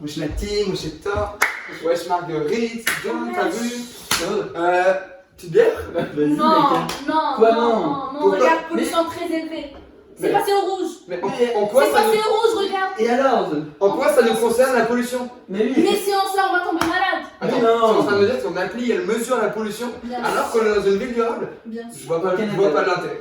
Wesh Nati, wesh Thor, wesh Marguerite, John, t'as vu? Petite bière? Vas-y, Non, mec. non, Quoi, non, non? non, Pourquoi? regarde, pollution très élevée. C'est Mais- passé au rouge. Mais en quoi C'est ça passé nous... au rouge, regarde. Et alors? En quoi ça nous concerne la pollution? Mais oui. Mais si on sort, on va tomber malade. Attends, Mais tu es non. en train de me dire que ton appli elle mesure la pollution Bien alors sûr. qu'on est dans une ville durable? Bien Je sûr. vois pas, Aucun je vois pas intérêt. l'intérêt.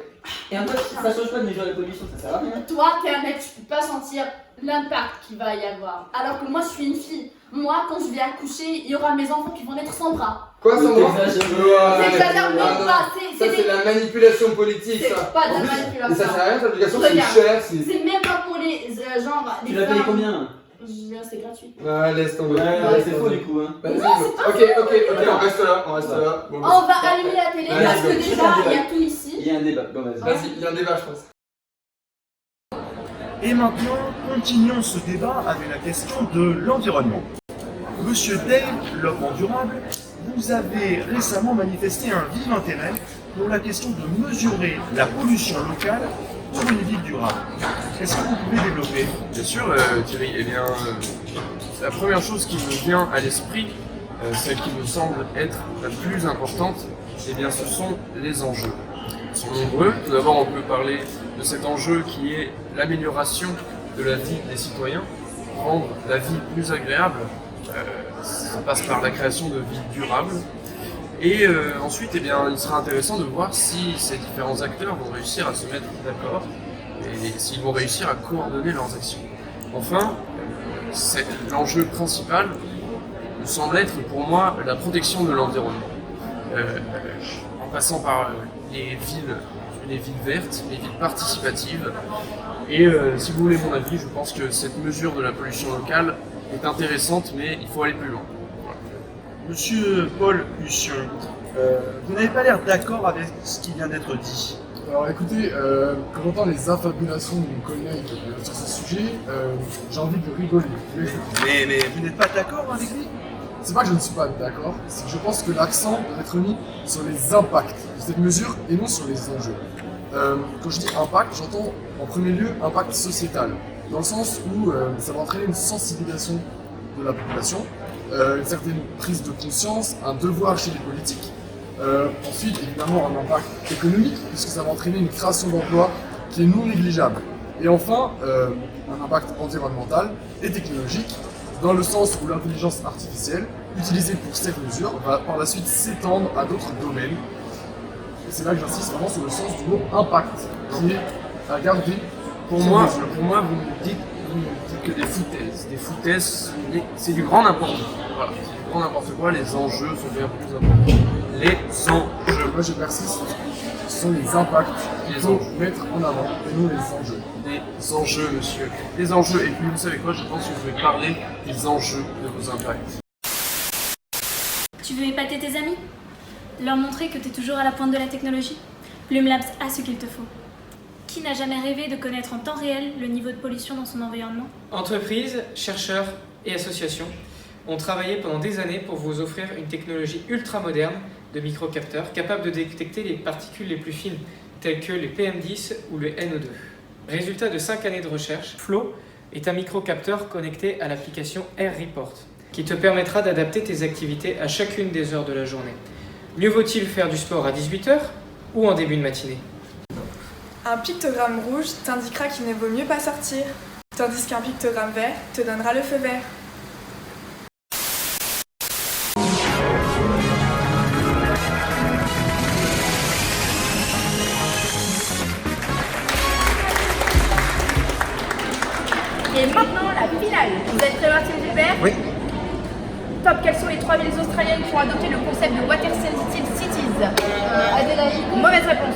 Et en fait, ça change pas de mesurer la pollution, ça sert à rien. Toi, t'es un mec, tu peux pas sentir l'impact qu'il va y avoir. Alors que moi, je suis une fille. Moi, quand je vais accoucher, il y aura mes enfants qui vont naître sans bras. Quoi, Oui, Sandra? t'exagères. J'exagère même non. pas. Ça, c'est la manipulation politique, C'est ça. pas de la En plus, manipulation. mais ça sert à rien, cette application, c'est Regarde. cher. c'est- C'est même pas pour les genre. Tu les l'as payé femmes. combien? C'est gratuit. Ouais, laisse tomber. Ouais, c'est faux du coup, hein. Vas-y, Non, c'est pas ok, on reste là, on reste là. Bon, On va allumer la télé Ouais, parce que let's go. déjà, il y a tout ici. Il y a un débat. Bon, vas-y. Vas-y, il y a un débat, je pense. Et maintenant, continuons ce débat avec la question de l'environnement. Monsieur Développement durable, vous avez récemment manifesté un vif intérêt pour la question de mesurer la pollution locale pour une ville durable. Est-ce que vous pouvez développer? Bien sûr, Thierry, eh bien, la première chose qui me vient à l'esprit, celle qui me semble être la plus importante, eh bien, ce sont les enjeux. Ils sont nombreux. Tout d'abord, on peut parler de cet enjeu qui est l'amélioration de la vie des citoyens, rendre la vie plus agréable. Ça passe par la création de villes durables. Et ensuite, eh bien, il sera intéressant de voir si ces différents acteurs vont réussir à se mettre d'accord et s'ils vont réussir à coordonner leurs actions. Enfin, l'enjeu principal me semble être pour moi la protection de l'environnement. En passant par les villes vertes, les villes participatives. Et si vous voulez mon avis, je pense que cette mesure de la pollution locale est intéressante, mais il faut aller plus loin. Monsieur Paul Hussion, vous n'avez pas l'air d'accord avec ce qui vient d'être dit. Alors écoutez, quand j'entends les affabulations de mon collègue sur ce sujet, j'ai envie de rigoler. Mais vous n'êtes pas d'accord avec lui? C'est pas que je ne suis pas d'accord, c'est que je pense que l'accent doit être mis sur les impacts de cette mesure et non sur les enjeux. Quand je dis impact, j'entends en premier lieu impact sociétal, dans le sens où ça va entraîner une sensibilisation de la population, une certaine prise de conscience, un devoir chez les politiques. Ensuite, évidemment, un impact économique, puisque ça va entraîner une création d'emplois qui est non négligeable. Et enfin, un impact environnemental et technologique, dans le sens où l'intelligence artificielle, utilisée pour cette mesure, va par la suite s'étendre à d'autres domaines. Et c'est là que j'insiste vraiment sur le sens du mot impact, qui est à garder Pour cette moi, mesure. vous me dites que des foutaises. Des foutaises, c'est du grand n'importe quoi. Voilà, c'est du grand n'importe quoi, les enjeux sont bien plus importants. Les enjeux. Moi je persiste, ce sont les impacts qu'il Les faut enjeux. mettre en avant, et non les enjeux. Des enjeux, monsieur. Des enjeux. Et puis, vous savez quoi, je pense que je vais parler des enjeux de vos impacts. Tu veux épater tes amis? Leur montrer que tu es toujours à la pointe de la technologie? Plume Labs a ce qu'il te faut. Qui n'a jamais rêvé de connaître en temps réel le niveau de pollution dans son environnement? Entreprises, chercheurs et associations ont travaillé pendant des années pour vous offrir une technologie ultra moderne de microcapteurs capable de détecter les particules les plus fines, telles que les PM10 ou le NO2. Résultat de 5 années de recherche, Flow est un microcapteur connecté à l'application AirReport, qui te permettra d'adapter tes activités à chacune des heures de la journée. Mieux vaut-il faire du sport à 18h ou en début de matinée? Un pictogramme rouge t'indiquera qu'il ne vaut mieux pas sortir, tandis qu'un pictogramme vert te donnera le feu vert. Et maintenant, la finale. Vous êtes prêts, Martin Gilbert? Oui. Top, quelles sont les 3 villes australiennes qui ont adopté le concept de Water Sensitive Cities? Adélaïde. Mauvaise réponse.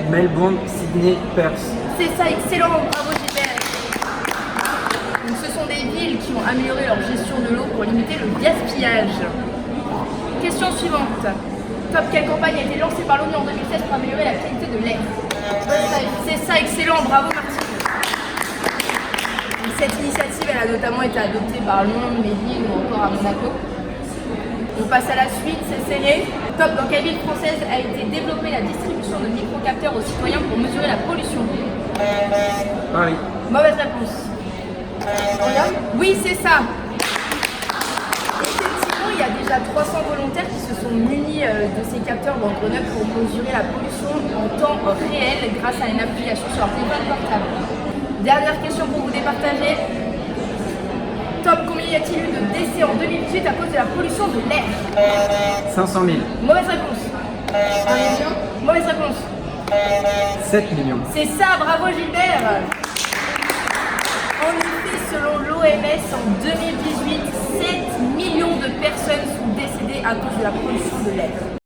Melbourne, Sydney, Perth. C'est ça, excellent, bravo Gilbert. Donc, ce sont des villes qui ont amélioré leur gestion de l'eau pour limiter le gaspillage. Question suivante. Top, quelle campagne a été lancée par l'ONU en 2016 pour améliorer la qualité de l'air? C'est ça, excellent, bravo Martine. Cette initiative, elle a notamment été adoptée par Londres, Médine ou encore à Monaco. On passe à la suite, c'est serré. Top, dans quelle ville française a été développée la distribution de microcapteurs aux citoyens pour mesurer la pollution? Paris. Mauvaise réponse. Oui, c'est ça. Effectivement, il y a déjà 300 volontaires qui se sont munis de ces capteurs dans Grenoble pour mesurer la pollution en temps réel grâce à une application sur leur téléphone portable. Dernière question pour vous départager. Top, combien y a-t-il eu de décès en 2018 à cause de la pollution de l'air? 500 000. Mauvaise réponse. 1 million? Mauvaise réponse. 7 millions. C'est ça, bravo Gilbert. En effet, selon l'OMS, en 2018, 7 millions de personnes sont décédées à cause de la pollution de l'air.